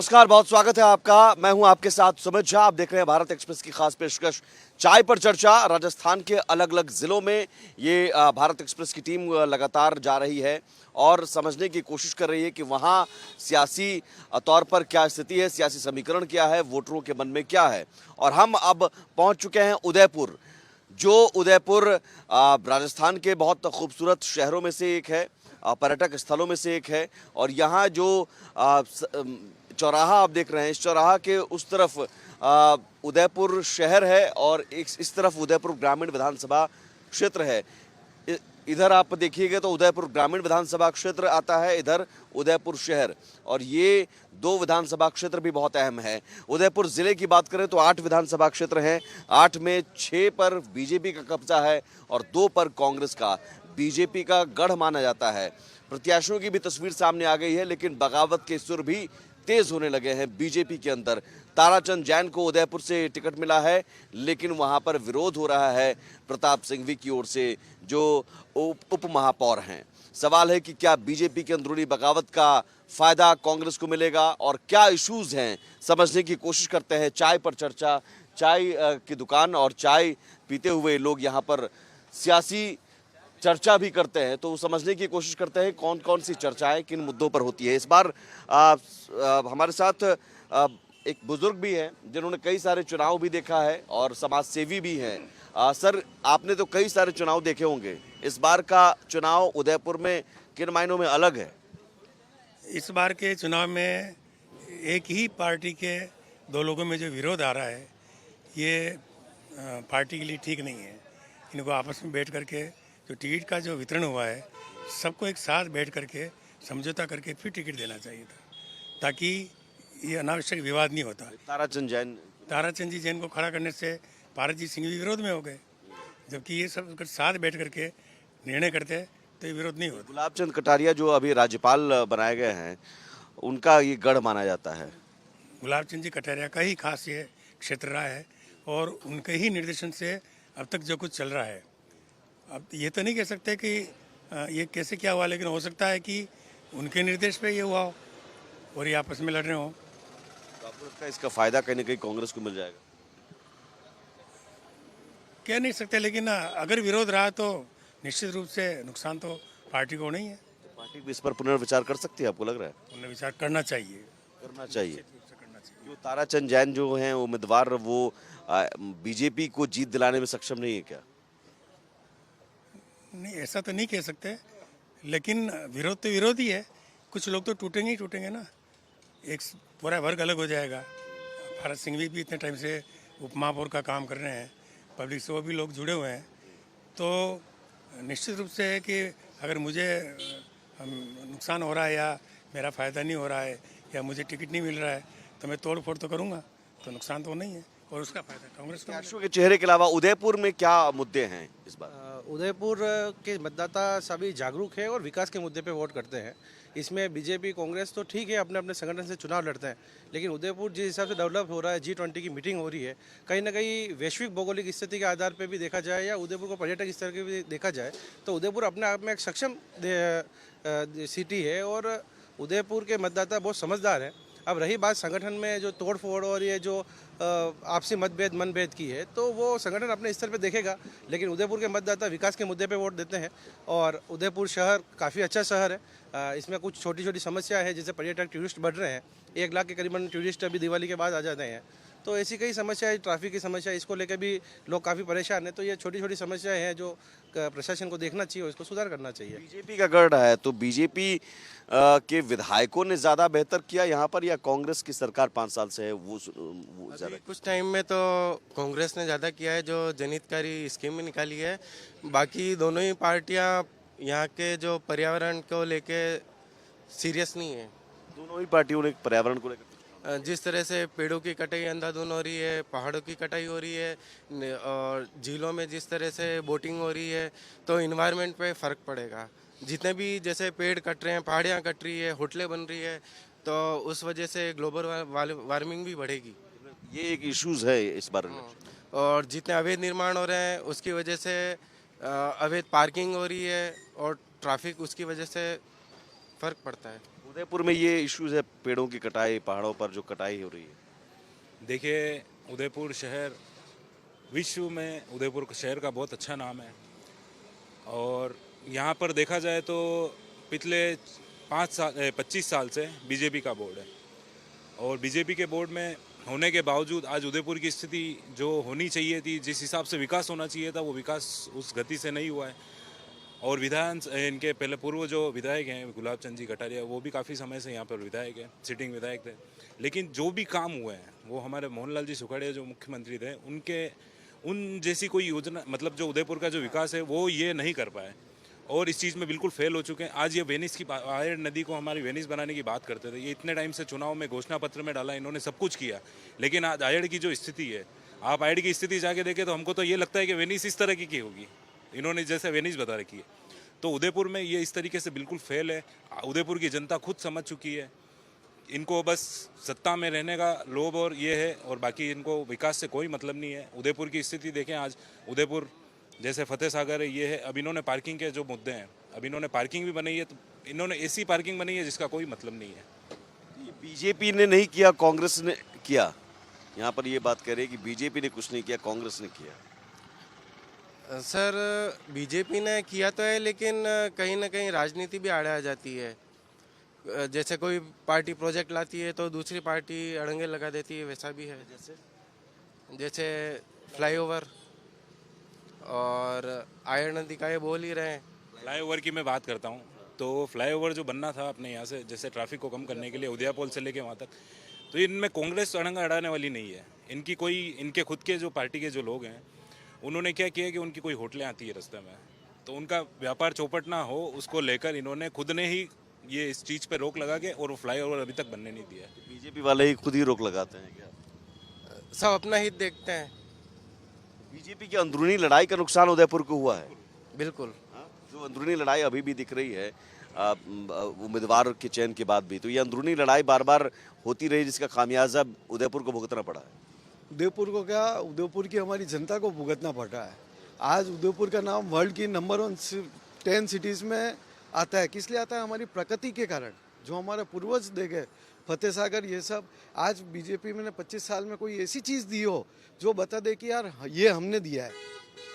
नमस्कार, बहुत स्वागत है आपका। मैं हूं आपके साथ सुमित झा। आप देख रहे हैं भारत एक्सप्रेस की खास पेशकश चाय पर चर्चा। राजस्थान के अलग अलग जिलों में ये भारत एक्सप्रेस की टीम लगातार जा रही है और समझने की कोशिश कर रही है कि वहां सियासी तौर पर क्या स्थिति है, सियासी समीकरण क्या है, वोटरों के मन में क्या है। और हम अब पहुंच चुके हैं उदयपुर। जो उदयपुर राजस्थान के बहुत खूबसूरत शहरों में से एक है, पर्यटक स्थलों में से एक है। और यहाँ जो चौराहा आप देख रहे हैं, इस चौराहा के उस तरफ उदयपुर शहर है और इस तरफ उदयपुर ग्रामीण विधानसभा क्षेत्र है। इधर आप देखिएगा तो उदयपुर ग्रामीण विधानसभा क्षेत्र आता है, इधर उदयपुर शहर। और ये दो विधानसभा क्षेत्र भी बहुत अहम है। उदयपुर जिले की बात करें तो 8 विधानसभा क्षेत्र हैं। 8 में 6 पर बीजेपी का कब्जा है और 2 पर कांग्रेस का। बीजेपी का गढ़ माना जाता है। प्रत्याशियों की भी तस्वीर सामने आ गई है, लेकिन बगावत के सुर भी तेज होने लगे हैं बीजेपी के अंदर। ताराचंद जैन को उदयपुर से टिकट मिला है, लेकिन वहां पर विरोध हो रहा है प्रताप सिंघवी की ओर से, जो उप महापौर हैं। सवाल है कि क्या बीजेपी के अंदरूनी बगावत का फायदा कांग्रेस को मिलेगा और क्या इश्यूज हैं, समझने की कोशिश करते हैं। चाय पर चर्चा, चाय की दुकान और चाय पीते हुए लोग यहाँ पर सियासी चर्चा भी करते हैं, तो समझने की कोशिश करते हैं कौन कौन सी चर्चाएं किन मुद्दों पर होती है। इस बार हमारे साथ एक बुजुर्ग भी हैं जिन्होंने कई सारे चुनाव भी देखा है और समाज सेवी भी हैं। सर, आपने तो कई सारे चुनाव देखे होंगे, इस बार का चुनाव उदयपुर में किन मायनों में अलग है? इस बार के चुनाव में एक ही पार्टी के दो लोगों में जो विरोध आ रहा है, ये पार्टी के लिए ठीक नहीं है। इनको आपस में बैठ करके जो टिकट का जो वितरण हुआ है, सबको एक साथ बैठ करके समझौता करके फिर टिकट देना चाहिए था, ताकि ये अनावश्यक विवाद नहीं होता। ताराचंद जी जैन को खड़ा करने से भारत जी सिंह भी विरोध में हो गए, जबकि ये सब अगर साथ बैठ करके निर्णय करते तो ये विरोध नहीं होता। गुलाबचंद कटारिया जो अभी राज्यपाल बनाए गए हैं, उनका ये गढ़ माना जाता है। गुलाबचंद जी कटारिया का ही खास ये क्षेत्र रहा है और उनके ही निर्देशन से अब तक जो कुछ चल रहा है। अब ये तो नहीं कह सकते कि ये कैसे क्या हुआ, लेकिन हो सकता है कि उनके निर्देश पे ये हुआ हो और ये आपस में लड़ रहे हो। तो आपको लगता है इसका फायदा कहीं ना कहीं कांग्रेस को मिल जाएगा? कह नहीं सकते, लेकिन अगर विरोध रहा तो निश्चित रूप से नुकसान तो पार्टी को नहीं है। तो पार्टी भी इस पर पुनर्विचार कर सकती है, आपको लग रहा है? पुनर्विचार करना चाहिए। जो ताराचंद जैन जो हैं उम्मीदवार, वो बीजेपी को जीत दिलाने में सक्षम नहीं है क्या? नहीं, ऐसा तो नहीं कह सकते, लेकिन विरोध तो विरोध ही है। कुछ लोग तो टूटेंगे ही टूटेंगे ना, एक पूरा वर्ग अलग हो जाएगा। भारत सिंघवी भी इतने टाइम से उप महापौर का काम कर रहे हैं, पब्लिक से वो भी लोग जुड़े हुए हैं। तो निश्चित रूप से है कि अगर मुझे नुकसान हो रहा है या मेरा फ़ायदा नहीं हो रहा है या मुझे टिकट नहीं मिल रहा है, तो मैं तोड़ फोड़ तो करूँगा, तो नुकसान तो नहीं है और उसका फायदा कांग्रेस को। के चेहरे के अलावा उदयपुर में क्या मुद्दे हैं इस बार? उदयपुर के मतदाता सभी जागरूक है और विकास के मुद्दे पे वोट करते हैं। इसमें बीजेपी कांग्रेस तो ठीक है, अपने अपने संगठन से चुनाव लड़ते हैं, लेकिन उदयपुर जिस हिसाब से डेवलप हो रहा है, G20 की मीटिंग हो रही है, कहीं ना कहीं वैश्विक भौगोलिक स्थिति के आधार पर भी देखा जाए या उदयपुर को पर्यटक स्तर के भी देखा जाए, तो उदयपुर अपने आप में एक सक्षम सिटी है और उदयपुर के मतदाता बहुत समझदार है। अब रही बात संगठन में जो तोड़ फोड़ और ये जो आपसी मतभेद मनभेद की है, तो वो संगठन अपने स्तर पे देखेगा, लेकिन उदयपुर के मतदाता विकास के मुद्दे पे वोट देते हैं। और उदयपुर शहर काफ़ी अच्छा शहर है। इसमें कुछ छोटी छोटी समस्या है, जैसे पर्यटक टूरिस्ट बढ़ रहे हैं, 1 लाख के करीबन टूरिस्ट अभी दिवाली के बाद आ जाते हैं, तो ऐसी कई समस्या है। ट्रैफिक की समस्या, इसको लेकर भी लोग काफ़ी परेशान हैं। तो ये छोटी छोटी समस्याएं हैं जो प्रशासन को देखना चाहिए और इसको सुधार करना चाहिए। बीजेपी का गढ़ है, तो बीजेपी के विधायकों ने ज्यादा बेहतर किया यहाँ पर, या कांग्रेस की सरकार 5 साल से है वो ज्यादा? कुछ टाइम में तो कांग्रेस ने ज़्यादा किया है, जो जनहितकारी स्कीम निकाली है। बाकी दोनों ही पार्टियां यहाँ के जो पर्यावरण को लेके सीरियस नहीं है। दोनों ही पार्टियों ने पर्यावरण को लेकर जिस तरह से पेड़ों की कटाई अंधाधुंध हो रही है, पहाड़ों की कटाई हो रही है और झीलों में जिस तरह से बोटिंग हो रही है, तो इन्वायरमेंट पे फ़र्क पड़ेगा। जितने भी जैसे पेड़ कट रहे हैं, पहाड़ियाँ कट रही है, होटलें बन रही है, तो उस वजह से ग्लोबल वार्मिंग भी बढ़ेगी। ये एक इश्यूज है इस बार। और जितने अवैध निर्माण हो रहे हैं उसकी वजह से अवैध पार्किंग हो रही है और ट्रैफिक, उसकी वजह से फ़र्क पड़ता है। उदयपुर में ये इश्यूज है, पेड़ों की कटाई, पहाड़ों पर जो कटाई हो रही है। देखिए, उदयपुर शहर विश्व में उदयपुर शहर का बहुत अच्छा नाम है और यहाँ पर देखा जाए तो पिछले 25 साल से बीजेपी का बोर्ड है और बीजेपी के बोर्ड में होने के बावजूद आज उदयपुर की स्थिति जो होनी चाहिए थी, जिस हिसाब से विकास होना चाहिए था, वो विकास उस गति से नहीं हुआ है। और इनके पहले पूर्व जो विधायक हैं गुलाब चंद जी कटारिया, वो भी काफ़ी समय से यहाँ पर विधायक हैं, सिटिंग विधायक थे। लेकिन जो भी काम हुए हैं वो हमारे मोहनलाल जी सुखाड़िया जो मुख्यमंत्री थे उन जैसी कोई योजना, मतलब जो उदयपुर का जो विकास है वो ये नहीं कर पाए और इस चीज़ में बिल्कुल फेल हो चुके हैं। आज ये वेनिस की आयर नदी को हमारी वेनिस बनाने की बात करते थे, ये इतने टाइम से चुनाव में घोषणा पत्र में डाला, इन्होंने सब कुछ किया, लेकिन आज आयर की जो स्थिति है, आप आयर की स्थिति जाके देखें तो हमको तो ये लगता है कि वेनिस इस तरह की होगी, इन्होंने जैसे वेनिस बता रखी है। तो उदयपुर में ये इस तरीके से बिल्कुल फेल है। उदयपुर की जनता खुद समझ चुकी है, इनको बस सत्ता में रहने का लोभ और ये है और बाकी इनको विकास से कोई मतलब नहीं है। उदयपुर की स्थिति देखें, आज उदयपुर जैसे फतेह सागर है, ये है। अब इन्होंने पार्किंग के जो मुद्दे हैं, अब इन्होंने पार्किंग भी बनाई है, तो इन्होंने ऐसी पार्किंग बनाई है जिसका कोई मतलब नहीं है। बीजेपी ने नहीं किया, कांग्रेस ने किया। यहाँ पर ये बात कह रही है कि बीजेपी ने कुछ नहीं किया, कांग्रेस ने किया। सर, बीजेपी ने किया तो है, लेकिन कहीं ना कहीं राजनीति भी आड़े आ जाती है। जैसे कोई पार्टी प्रोजेक्ट लाती है तो दूसरी पार्टी अड़ंगे लगा देती है, वैसा भी है। जैसे फ्लाईओवर और आयर नदी का ये बोल ही रहे हैं। फ्लाईओवर की मैं बात करता हूँ तो फ्लाईओवर जो बनना था अपने यहाँ से, जैसे ट्रैफिक को कम करने के लिए उदयपुर से लेके वहाँ तक, तो इनमें कांग्रेस अड़ंगा अड़ाने वाली नहीं है। इनके खुद के जो पार्टी के जो लोग हैं, उन्होंने क्या किया कि उनकी कोई होटलें आती है रास्ते में, तो उनका व्यापार चौपट ना हो उसको लेकर इन्होंने खुद ने ही ये इस चीज़ पे रोक लगा के और वो फ्लाईओवर अभी तक बनने नहीं दिया। बीजेपी वाले ही खुद ही रोक लगाते हैं क्या? सब अपना हित देखते हैं। बीजेपी की अंदरूनी लड़ाई का नुकसान उदयपुर को हुआ है। बिल्कुल। हाँ? जो अंदरूनी लड़ाई अभी भी दिख रही है उम्मीदवार के चयन के बाद भी, तो ये अंदरूनी लड़ाई बार बार होती रही, जिसका खामियाजा उदयपुर को भुगतना पड़ा है। उदयपुर को क्या, उदयपुर की हमारी जनता को भुगतना पड़ रहा है। आज उदयपुर का नाम वर्ल्ड की नंबर 10 सिटीज़ में आता है। किस लिए आता है? हमारी प्रकृति के कारण, जो हमारे पूर्वज दे गए, फतेह सागर, ये सब। आज बीजेपी में 25 साल में कोई ऐसी चीज़ दी हो जो बता दे कि यार ये हमने दिया है,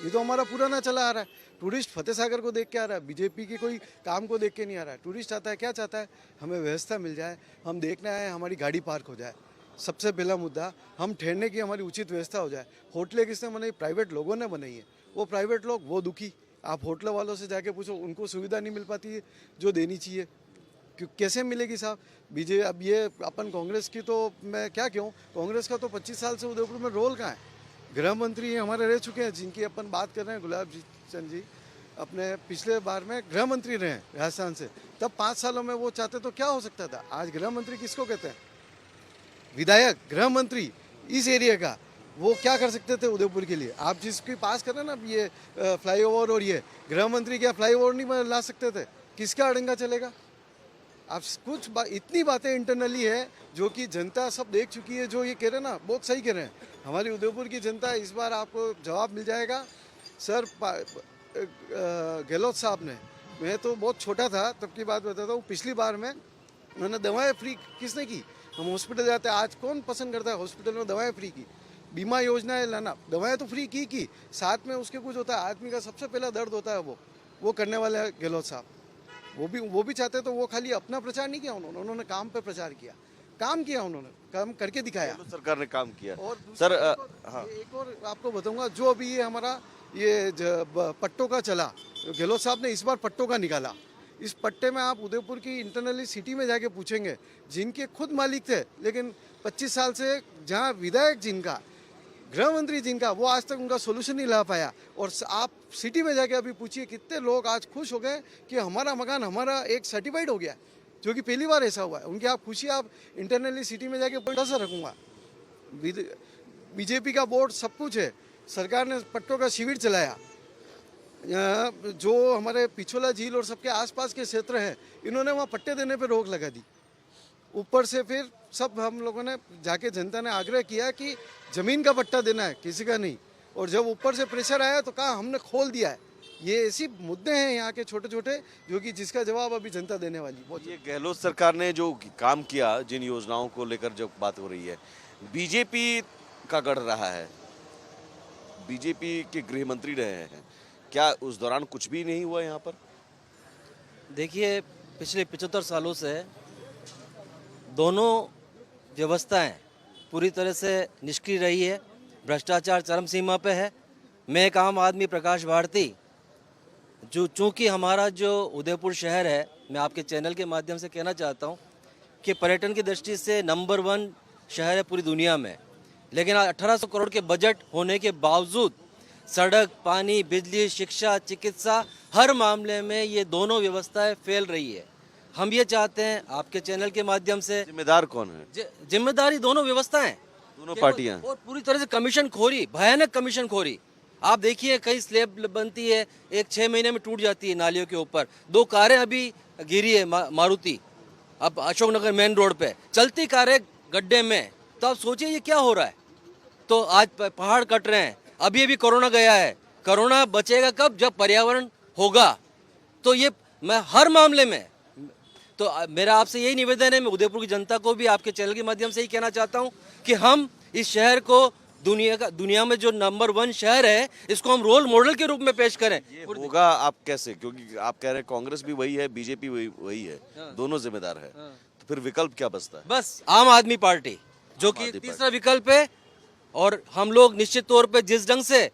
ये तो हमारा पुराना चला आ रहा है। टूरिस्ट फतेह सागर को देख के आ रहा है, बीजेपी के कोई काम को देख के नहीं आ रहा है। टूरिस्ट आता है, क्या चाहता है? हमें व्यवस्था मिल जाए, हम देखना है, हमारी गाड़ी पार्क हो जाए। सबसे पहला मुद्दा, हम ठहरने की हमारी उचित व्यवस्था हो जाए। होटलें किसने बनाई? प्राइवेट लोगों ने बनाई है। वो प्राइवेट लोग वो दुखी। आप होटल वालों से जाके पूछो, उनको सुविधा नहीं मिल पाती है जो देनी चाहिए। कैसे मिलेगी साहब? अब ये अपन कांग्रेस की तो मैं क्या कहूँ, कांग्रेस का तो 25 साल से उदयपुर में रोल कहाँ है? गृह मंत्री हमारे रह चुके हैं, जिनकी अपन बात कर रहे हैं, गुलाब चंद जी अपने पिछले बार में गृह मंत्री रहे हैं राजस्थान से। तब 5 सालों में वो चाहते तो क्या हो सकता था? आज गृह मंत्री किसको कहते हैं? विधायक, गृह मंत्री इस एरिया का, वो क्या कर सकते थे उदयपुर के लिए? आप जिसके पास कर रहे हैं ना ये फ्लाईओवर, और ये गृह मंत्री क्या फ्लाईओवर नहीं ला सकते थे? किसका अड़ंगा चलेगा? आप कुछ इतनी बातें इंटरनली है जो कि जनता सब देख चुकी है। जो ये कह रहे हैं ना, बहुत सही कह रहे हैं। हमारी उदयपुर की जनता, इस बार आपको जवाब मिल जाएगा। सर, गहलोत साहब ने, मैं तो बहुत छोटा था तब की बात बताता हूँ, पिछली बार में उन्होंने दवाएं फ्री किसने की? हम हॉस्पिटल जाते हैं, आज कौन पसंद करता है हॉस्पिटल में दवाएं फ्री की? बीमा योजनाएं लाना, दवाएं तो फ्री की, साथ में उसके कुछ होता है, आदमी का सबसे पहला दर्द होता है, वो करने वाले हैं गहलोत साहब। वो भी चाहते तो वो खाली अपना प्रचार नहीं किया उन्होंने काम पे प्रचार किया, काम किया, उन्होंने काम करके दिखाया। तो सरकार ने काम किया। और सर हाँ, एक और आपको बताऊंगा, जो अभी ये हमारा ये पट्टों का चला, गहलोत साहब ने इस बार पट्टों का निकाला। इस पट्टे में आप उदयपुर की इंटरनली सिटी में जाके पूछेंगे, जिनके खुद मालिक थे, लेकिन 25 साल से जहाँ विधायक जिनका, गृह मंत्री जिनका, वो आज तक उनका सोल्यूशन नहीं ला पाया। और आप सिटी में जाके अभी पूछिए, कितने लोग आज खुश हो गए कि हमारा मकान हमारा एक सर्टिफाइड हो गया, जो कि पहली बार ऐसा हुआ है। उनकी आप खुशी, आप इंटरनली सिटी में जाके बड़ा सा रखूँगा। बीजेपी का बोर्ड सब कुछ है, सरकार ने पट्टों का शिविर चलाया। जो हमारे पिछोला झील और सबके आसपास के क्षेत्र हैं, इन्होंने वहाँ पट्टे देने पे रोक लगा दी। ऊपर से फिर सब हम लोगों ने जाके, जनता ने आग्रह किया कि ज़मीन का पट्टा देना है, किसी का नहीं। और जब ऊपर से प्रेशर आया तो कहा हमने खोल दिया है, ये ऐसी मुद्दे हैं यहाँ के छोटे छोटे जो कि जिसका जवाब अभी जनता देने वाली बहुत ये गहलोत सरकार ने जो काम किया, जिन योजनाओं को लेकर जो बात हो रही है, बीजेपी का गढ़ रहा है, बीजेपी के गृह मंत्री रहे हैं, क्या उस दौरान कुछ भी नहीं हुआ यहाँ पर? देखिए, पिछले 75 सालों से दोनों व्यवस्थाएं पूरी तरह से निष्क्रिय रही है। भ्रष्टाचार चरम सीमा पे है। मैं एक आम आदमी प्रकाश भारती, जो चूँकि हमारा जो उदयपुर शहर है, मैं आपके चैनल के माध्यम से कहना चाहता हूँ कि पर्यटन की दृष्टि से नंबर 1 शहर है पूरी दुनिया में, लेकिन 1800 करोड़ के बजट होने के बावजूद सड़क, पानी, बिजली, शिक्षा, चिकित्सा, हर मामले में ये दोनों व्यवस्थाएं फेल रही है। हम ये चाहते हैं आपके चैनल के माध्यम से, जिम्मेदार कौन है? जिम्मेदारी दोनों व्यवस्थाएं, दोनों पार्टियां। और पूरी तरह से कमीशन खोरी, भयानक कमीशन खोरी। आप देखिए, कई स्लैब बनती है, एक 6 महीने में टूट जाती है नालियों के ऊपर। 2 कारें अभी गिरी है मारुति, अब अशोकनगर मेन रोड पे चलती कारें गड्ढे में। तो आप सोचिए ये क्या हो रहा है। तो आज पहाड़ कट रहे हैं। अभी अभी कोरोना गया है। कोरोना बचेगा कब? जब पर्यावरण होगा। तो ये मैं हर मामले में, तो मेरा आपसे यही निवेदन है, मैं उदयपुर की जनता को भी आपके चैनल के माध्यम से ही कहना चाहता हूँ कि हम इस शहर को दुनिया में जो नंबर 1 शहर है, इसको हम रोल मॉडल के रूप में पेश करें। ये होगा आप कैसे? क्योंकि आप कह रहे हैं कांग्रेस भी वही है, बीजेपी वही है, दोनों जिम्मेदार है, तो फिर विकल्प क्या बचता है? बस आम आदमी पार्टी, जो कि तीसरा विकल्प है। और हम लोग निश्चित तौर पे जिस ढंग से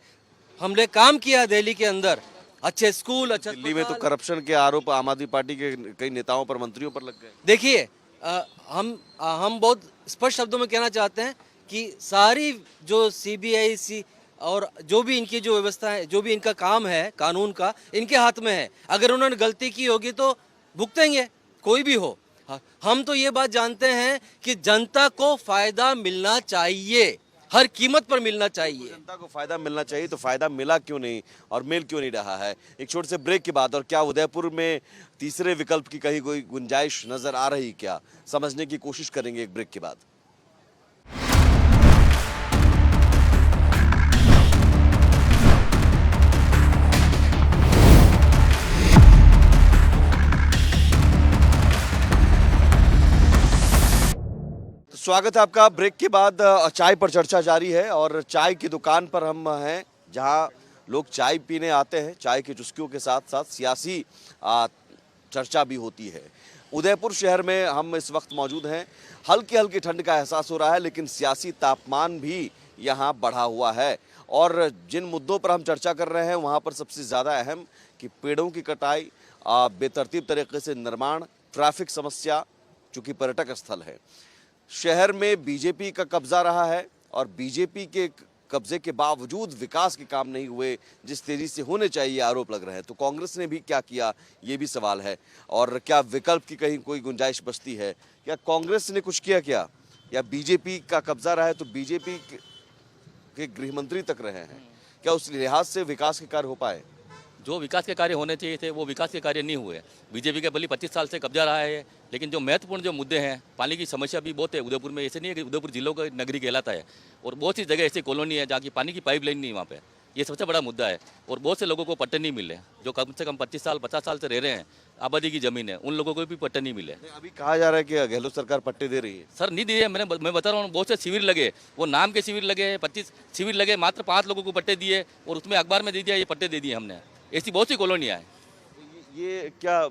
हमने काम किया दिल्ली के अंदर, अच्छे स्कूल, अच्छा दिल्ली में तो करप्शन के आरोप आम आदमी पार्टी के कई नेताओं पर, मंत्रियों पर लग गए। देखिए, हम बहुत स्पष्ट शब्दों में कहना चाहते हैं कि सारी जो CBI और जो भी इनकी जो व्यवस्था है, जो भी इनका काम है कानून का, इनके हाथ में है। अगर उन्होंने गलती की होगी तो भुगतेंगे, कोई भी हो। हम तो ये बात जानते हैं कि जनता को फायदा मिलना चाहिए, हर कीमत पर मिलना चाहिए। जनता को फायदा मिलना चाहिए, तो फायदा मिला क्यों नहीं और मिल क्यों नहीं रहा है? एक छोटे से ब्रेक के बाद, और क्या उदयपुर में तीसरे विकल्प की कहीं कोई गुंजाइश नजर आ रही क्या, समझने की कोशिश करेंगे एक ब्रेक के बाद। स्वागत है आपका ब्रेक के बाद। चाय पर चर्चा जारी है और चाय की दुकान पर हम हैं, जहां लोग चाय पीने आते हैं। चाय की चुस्कियों के साथ साथ सियासी चर्चा भी होती है। उदयपुर शहर में हम इस वक्त मौजूद हैं। हल्की हल्की ठंड का एहसास हो रहा है, लेकिन सियासी तापमान भी यहाँ बढ़ा हुआ है। और जिन मुद्दों पर हम चर्चा कर रहे हैं, वहाँ पर सबसे ज़्यादा अहम कि पेड़ों की कटाई, बेतरतीब तरीके से निर्माण, ट्रैफिक समस्या, चूँकि पर्यटक स्थल है। शहर में बीजेपी का कब्जा रहा है और बीजेपी के कब्जे के बावजूद विकास के काम नहीं हुए जिस तेजी से होने चाहिए, आरोप लग रहे हैं। तो कांग्रेस ने भी क्या किया, ये भी सवाल है। और क्या विकल्प की कहीं कोई गुंजाइश बचती है? क्या कांग्रेस ने कुछ किया क्या, या बीजेपी का कब्जा रहा है तो बीजेपी के गृह मंत्री तक रहे हैं? क्या उस लिहाज से विकास के कार्य हो पाए? जो विकास के कार्य होने चाहिए थे वो विकास के कार्य नहीं हुए। बीजेपी का भले 25 साल से कब्जा रहा है, लेकिन जो महत्वपूर्ण जो मुद्दे हैं, पानी की समस्या भी बहुत है उदयपुर में। ऐसे नहीं है कि उदयपुर जिलों का नगरी कहलाता है, और बहुत सी जगह ऐसी कॉलोनी है जहाँ की पानी की पाइपलाइन नहीं वहाँ पे। ये सबसे बड़ा मुद्दा है। और बहुत से लोगों को पट्टे नहीं मिले, जो कम से कम 25 साल 50 साल से रह रहे हैं, आबादी की ज़मीन है, उन लोगों को भी पट्टे नहीं मिले। अभी कहा जा रहा है कि गहलोत सरकार पट्टे दे रही है। सर नहीं दिए, मैं बता रहा हूँ। बहुत से शिविर लगे, वो नाम के शिविर लगे, 25 शिविर लगे, मात्र 5 लोगों को पट्टे दिए, और उसमें अखबार में दे दिया ये पट्टे दे दिए हमने। ऐसी बहुत सी कॉलोनियाँ हैं। ये क्या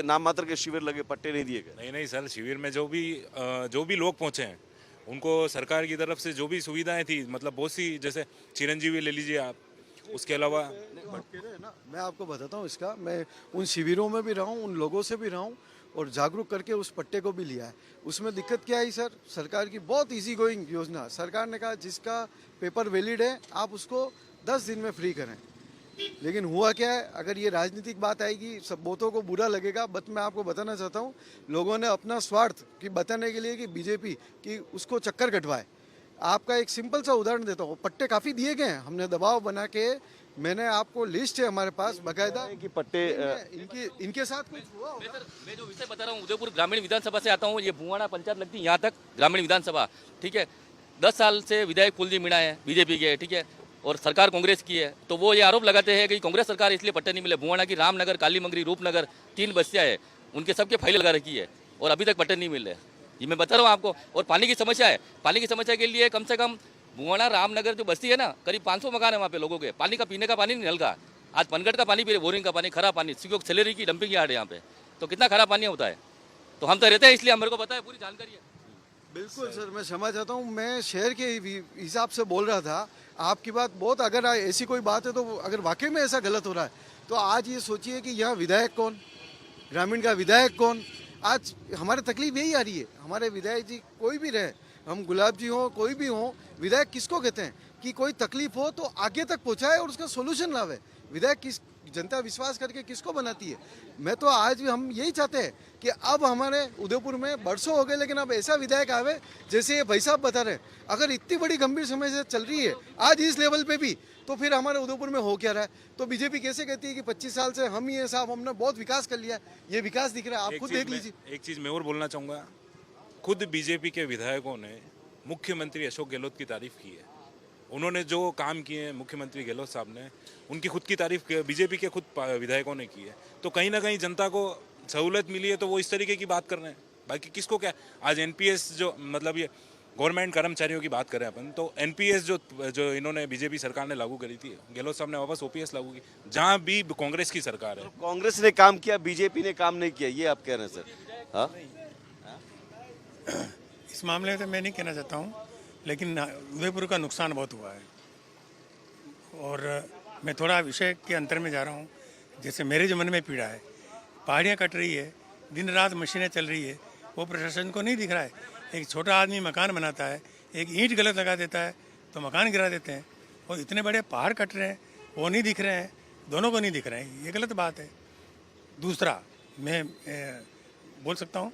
नाम मात्र के शिविर लगे, पट्टे नहीं दिए गए? नहीं सर, शिविर में जो भी लोग पहुंचे हैं, उनको सरकार की तरफ से जो भी सुविधाएं थी, मतलब बहुत सी, जैसे चिरंजीवी ले लीजिए आप, उसके अलावा मैं आपको बताता हूँ इसका। मैं उन शिविरों में भी रहा हूँ, उन लोगों से भी रहा हूँ और जागरूक करके उस पट्टे को भी लिया है। उसमें दिक्कत क्या आई सर? सरकार की बहुत इजी गोइंग योजना। सरकार ने कहा जिसका पेपर वैलिड है आप उसको 10 दिन में फ्री करें। लेकिन हुआ क्या है, अगर ये राजनीतिक बात आएगी सब बहुतों को बुरा लगेगा, बट मैं आपको बताना चाहता हूँ, लोगों ने अपना स्वार्थ की बताने के लिए कि बीजेपी की उसको चक्कर कटवाए। आपका एक सिंपल सा उदाहरण देता हूँ। पट्टे काफ़ी दिए गए हैं, हमने दबाव बना के, मैंने आपको लिस्ट है हमारे पास बाकायदा कि पट्टे इनके साथ कुछ हुआ होगा? मैं जो विषय बता रहा हूँ, उदयपुर ग्रामीण विधानसभा से आता हूँ। ये भुवाड़ा पंचायत लगती है यहाँ तक, ग्रामीण विधानसभा, ठीक है। 10 साल से विधायक फूलजी मीणा है बीजेपी के, ठीक है। और सरकार कांग्रेस की है, तो वो ये आरोप लगाते हैं कि कांग्रेस सरकार इसलिए पट्टे नहीं मिले। बुआना की रामनगर, कालीमंगरी, रूपनगर 3 बस्तियाँ है, उनके सबके फाइल लगा रखी है और अभी तक पट्टे नहीं मिल रहे। ये मैं बता रहा हूँ आपको। और पानी की समस्या है, पानी की समस्या के लिए कम से कम बुआना रामनगर जो बस्ती है ना, करीब 500 मकान है वहाँ पे लोगों के। पानी का पीने का पानी नहीं, नल का। आज पनगढ़ का पानी पी रहे, बोरिंग का पानी, खराब पानी, क्योंकि सैलरी की डंपिंग यार्ड है यहाँ पे, तो कितना खराब पानी होता है। तो हम तो रहते हैं, इसलिए हमारे को पता है, पूरी जानकारी है। बिल्कुल सर, मैं समझ जाता हूँ। मैं शहर के हिसाब से बोल रहा था। आपकी बात बहुत, अगर ऐसी कोई बात है तो अगर वाकई में ऐसा गलत हो रहा है तो आज ये सोचिए कि यहाँ विधायक कौन, ग्रामीण का विधायक कौन। आज हमारे तकलीफ यही आ रही है। हमारे विधायक जी कोई भी रहे, हम गुलाब जी हों कोई भी हों, विधायक किसको कहते हैं कि कोई तकलीफ हो तो आगे तक पहुँचाए और उसका सोल्यूशन लावे। विधायक किस, जनता विश्वास करके किसको बनाती है। मैं तो आज भी हम यही चाहते हैं कि अब हमारे उदयपुर में बरसों हो गए, लेकिन अब ऐसा विधायक आवे जैसे ये भाई साहब बता रहे हैं। अगर इतनी बड़ी गंभीर समस्या चल रही है आज इस लेवल पे भी, तो फिर हमारे उदयपुर में हो क्या रहा है। तो बीजेपी कैसे कहती है कि 25 साल से हम ही है साहब, हमने बहुत विकास कर लिया। ये विकास दिख रहा है, आप खुद देख लीजिए। एक चीज़ मैं और बोलना चाहूँगा, खुद बीजेपी के विधायकों ने मुख्यमंत्री अशोक गहलोत की तारीफ की है। उन्होंने जो काम किए हैं मुख्यमंत्री गहलोत साहब ने, उनकी खुद की तारीफ बीजेपी के खुद विधायकों ने की है। तो कहीं ना कहीं जनता को सहूलत मिली है तो वो इस तरीके की बात कर रहे हैं। बाकी किसको क्या, आज एनपीएस जो मतलब ये गवर्नमेंट कर्मचारियों की बात करें अपन, तो एनपीएस जो इन्होंने बीजेपी सरकार ने लागू करी थी, गहलोत साहब ने वापस ओपीएस लागू की, जहाँ भी कांग्रेस की सरकार है। कांग्रेस ने काम किया, बीजेपी ने काम नहीं किया, ये आप कह रहे हैं सर? हाँ, इस मामले में तो मैं नहीं कहना चाहता हूँ, लेकिन उदयपुर का नुकसान बहुत हुआ है। और मैं थोड़ा विषय के अंतर में जा रहा हूँ। जैसे मेरे जो मन में पीड़ा है, पहाड़ियाँ कट रही है, दिन रात मशीनें चल रही है, वो प्रशासन को नहीं दिख रहा है। एक छोटा आदमी मकान बनाता है, एक ईंट गलत लगा देता है तो मकान गिरा देते हैं। और इतने बड़े पहाड़ कट रहे हैं, वो नहीं दिख रहे हैं, दोनों को नहीं दिख रहे हैं, ये गलत बात है। दूसरा मैं बोल सकता हूँ,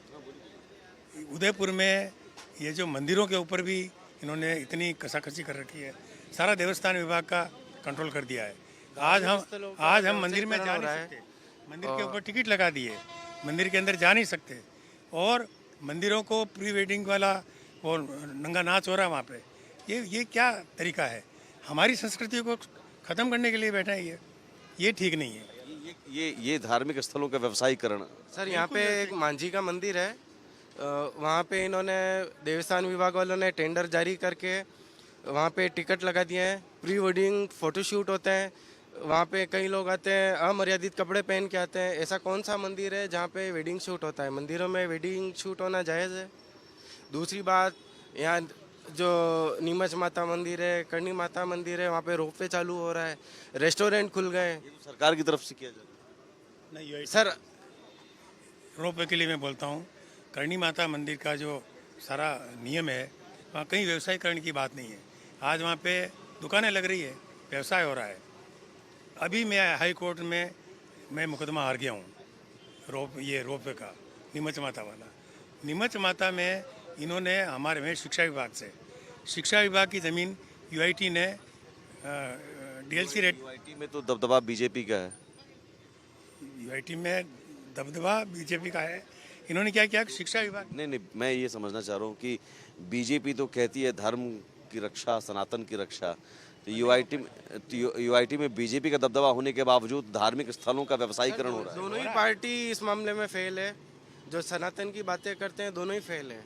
उदयपुर में ये जो मंदिरों के ऊपर भी इन्होंने इतनी कसाकसी कर रखी है, सारा देवस्थान विभाग का कंट्रोल कर दिया है। आज हम मंदिर में जा नहीं सकते, मंदिर के ऊपर टिकट लगा दिए, मंदिर के अंदर जा नहीं सकते। और मंदिरों को प्री वेडिंग वाला वो नंगा नाच हो रहा है वहाँ पे। ये क्या तरीका है? हमारी संस्कृति को ख़त्म करने के लिए बैठा है ये ठीक नहीं है। ये धार्मिक स्थलों का व्यवसायीकरण। सर यहाँ पे एक मांझी का मंदिर है, वहाँ पे इन्होंने देवस्थान विभाग वालों ने टेंडर जारी करके वहाँ पे टिकट लगा दिए हैं। प्री वेडिंग फ़ोटोशूट होते हैं, वहाँ पे कई लोग आते हैं अमर्यादित कपड़े पहन के आते हैं। ऐसा कौन सा मंदिर है जहाँ पे वेडिंग शूट होता है? मंदिरों में वेडिंग शूट होना जायज़ है। दूसरी बात, यहाँ जो नीमच माता मंदिर है, करणी माता मंदिर है, वहाँ पे रोपवे चालू हो रहा है, रेस्टोरेंट खुल गए। सरकार की तरफ से किया जाता है। नहीं सर, रोपवे के लिए मैं बोलता हूँ, करणी माता मंदिर का जो सारा नियम है, वहाँ कहीं व्यवसायीकरण की बात नहीं है। आज वहाँ पे दुकानें लग रही है, व्यवसाय हो रहा है। अभी मैं हाई कोर्ट में मैं मुकदमा हार गया हूँ रोपवे का, नीमच माता वाला। नीमच माता में इन्होंने हमारे में शिक्षा विभाग की ज़मीन यूआईटी ने डीएलसी रेट। यूआईटी में तो दबदबा बीजेपी का है। यूआईटी में दबदबा बीजेपी का है। इन्होंने क्या किया? शिक्षा विभाग। नहीं, मैं ये समझना चाह रहा हूँ कि बीजेपी तो कहती है धर्म की रक्षा, सनातन की रक्षा, तो यूआईटी में बीजेपी का दबदबा होने के बावजूद धार्मिक स्थलों का व्यवसायीकरण हो रहा है। दोनों ही पार्टी इस मामले में फेल है। जो सनातन की बातें करते हैं दोनों ही फेल है।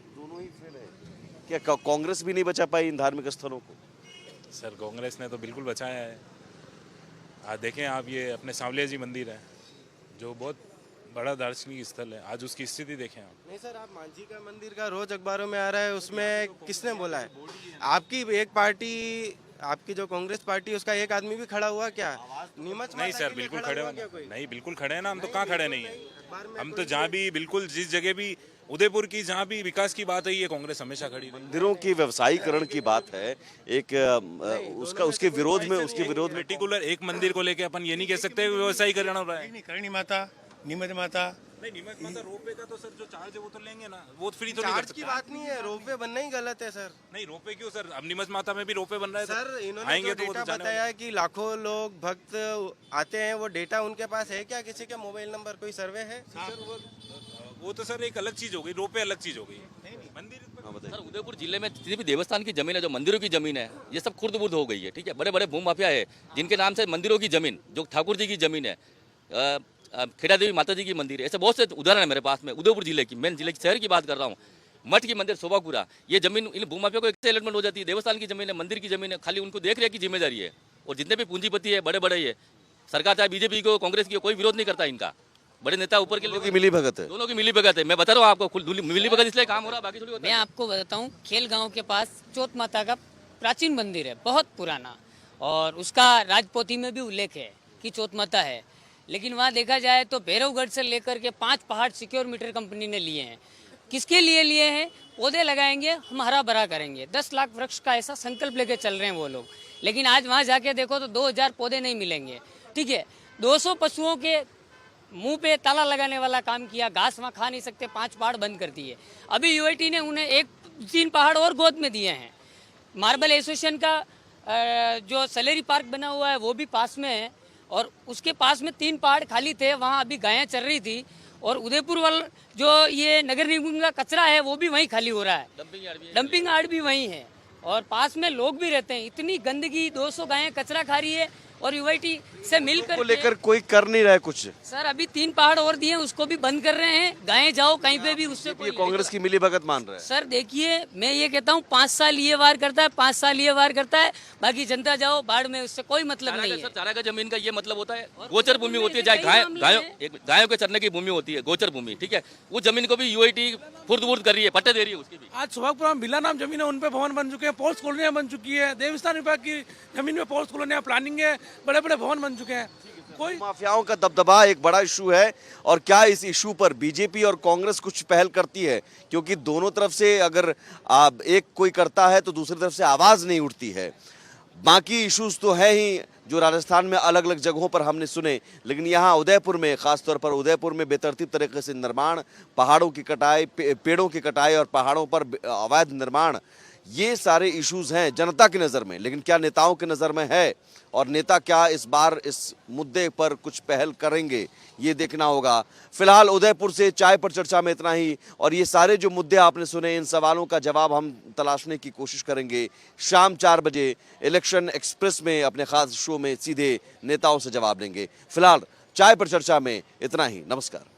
क्या कांग्रेस भी नहीं बचा पाई इन धार्मिक स्थलों को? सर कांग्रेस ने तो बिल्कुल बचाया है। आज देखें आप, ये अपने सांवलिया जी मंदिर है जो बहुत बड़ा दार्शनिक स्थल है, आज उसकी स्थिति देखें आप। नहीं सर, आप मांझी का मंदिर का रोज अखबारों में आ रहा है, उसमें किसने बोला है? आपकी एक पार्टी, आपकी जो कांग्रेस पार्टी, उसका एक आदमी भी खड़ा हुआ क्या? नीमच नहीं सर, बिल्कुल खड़े हो नहीं, बिल्कुल खड़े हैं ना हम। तो कहाँ खड़े नहीं है? हम तो जहाँ भी, बिल्कुल जिस जगह भी उदयपुर की जहाँ भी विकास की बात है, ये कांग्रेस हमेशा खड़ी रही। मंदिरों की व्यवसायीकरण की बात है, एक उसके विरोध में पर्टिकुलर एक मंदिर को लेके अपन ये नहीं कह सकते व्यवसायीकरण हो रहा है। नहीं, करणी माता, नीमच माता, नहीं, नीमच माता रोपवे का तो सर जो चार्ज है वो तो लेंगे ना, वो फ्री तो नहीं कर चार्ज सकते। की बात नहीं है, रोपवे बनना ही गलत है सर। नहीं, रोपवे क्यों सर? अब नीमच माता में भी रोपवे बन रहा है सर इन्होंने आएंगे जो तो वो डेटा तो जाने बताया है कि लाखों लोग भक्त आते हैं, वो डेटा उनके पास है क्या? किसी के मोबाइल नंबर, कोई सर्वे है? वो तो सर एक अलग चीज हो गई, रोपवे अलग चीज हो गई। मंदिर हाँ बताइए। सर उदयपुर जिले में जितनी भी देवस्थान की जमीन है, जो मंदिरों की जमीन है, ये सब खुर्द-बुर्द हो गई है। ठीक है, बड़े बड़े भूमि माफिया है जिनके नाम से मंदिरों की जमीन, जो ठाकुर जी की जमीन है, खेड़ा देवी माता जी की मंदिर है, ऐसे बहुत से उदाहरण है मेरे पास में। उदयपुर जिले की, मेन जिले की शहर की बात कर रहा हूँ। मठ की मंदिर, शोभापुरा, ये जमीन इन भूमि माफिया को एक अलॉटमेंट हो जाती है। देवस्थान की जमीन है, मंदिर की जमीन है, खाली उनको देख रेख की जिम्मेदारी है। और जितने भी पूंजीपति है, बड़े बड़े ये सरकार चाहे बीजेपी को, कांग्रेस की, कोई विरोध नहीं करता इनका। बड़े नेता ऊपर के लोगों की मिली भगत है। दोनों की मिली भगत है। मैं बता रहा हूँ आपको, मिली भगत इसलिए काम हो रहा है, बाकी थोड़ी होता मैं है। आपको बताता हूँ, खेल गांव के पास चौथ माता का प्राचीन मंदिर है, बहुत पुराना, और उसका राजपोथी में भी उल्लेख है कि चौथ माता है। लेकिन वहाँ देखा जाए तो भैरवगढ़ से लेकर के 5 पहाड़ सिक्योर मीटर कंपनी ने लिए हैं। किसके लिए लिए हैं? पौधे लगाएंगे, हम हरा भरा करेंगे, 10 लाख वृक्ष का ऐसा संकल्प लेके चल रहे हैं वो लोग। लेकिन आज वहाँ जाके देखो तो 2000 पौधे नहीं मिलेंगे। ठीक है, 200 पशुओं के मुंह पे ताला लगाने वाला काम किया, घास वहाँ खा नहीं सकते, 5 पहाड़ बंद कर दिए। अभी यूआईटी ने उन्हें 3 पहाड़ और गोद में दिए हैं। मार्बल एसोसिएशन का जो सैलरी पार्क बना हुआ है वो भी पास में है, और उसके पास में 3 पहाड़ खाली थे, वहाँ अभी गायें चल रही थी। और उदयपुर वाला जो ये नगर निगम का कचरा है वो भी वहीं खाली हो रहा है, डंपिंग यार्ड भी वहीं है, और पास में लोग भी रहते हैं। इतनी गंदगी, 200 गायें कचरा खा रही है, और यूआईटी से मिलकर को लेकर कोई कर नहीं रहा है कुछ। सर अभी 3 पहाड़ और दिए, उसको भी बंद कर रहे हैं। गायें जाओ कहीं पे भी, उससे ये कोई कांग्रेस की मिली भगत मान रहा है। सर देखिए, मैं ये कहता हूँ 5 साल ये वार करता है, 5 साल ये वार करता है, बाकी जनता जाओ बाढ़ में, उससे कोई मतलब नहीं है। सर चारा का जमीन का ये मतलब होता है, गोचर भूमि होती है, चाहे गायों के चरने की भूमि होती है, गोचर भूमि। ठीक है, वो जमीन को भी यूआईटी फुर्द कर रही है, पट्टे दे रही है उसकी भी। आज सुभागपुरा में बिल्ला नाम जमीन है, उन पे भवन बन चुके हैं, पोस्ट कॉलोनियां बन चुकी है। देवस्थान विभाग की जमीन में पोस्ट कॉलोनियां, प्लानिंग है, बड़े बड़े भवन बन चुके हैं। कोई माफियाओं का दबदबा एक बड़ा इशू है, और क्या इस इशू पर बीजेपी और कांग्रेस कुछ पहल करती है? क्योंकि दोनों तरफ से अगर एक कोई करता है तो दूसरी तरफ से आवाज नहीं उठती है। बाकी इश्यूज तो है ही जो राजस्थान में अलग अलग जगहों पर हमने सुने, लेकिन यहाँ उदयपुर में, खासतौर पर उदयपुर में बेतरतीब तरीके से निर्माण, पहाड़ों की कटाई, पेड़ों की कटाई और पहाड़ों पर अवैध निर्माण, ये सारे इश्यूज हैं जनता की नज़र में। लेकिन क्या नेताओं की नज़र में है, और नेता क्या इस बार इस मुद्दे पर कुछ पहल करेंगे, ये देखना होगा। फिलहाल उदयपुर से चाय पर चर्चा में इतना ही, और ये सारे जो मुद्दे आपने सुने, इन सवालों का जवाब हम तलाशने की कोशिश करेंगे शाम 4 बजे इलेक्शन एक्सप्रेस में, अपने खास शो में सीधे नेताओं से जवाब लेंगे। फिलहाल चाय पर चर्चा में इतना ही। नमस्कार।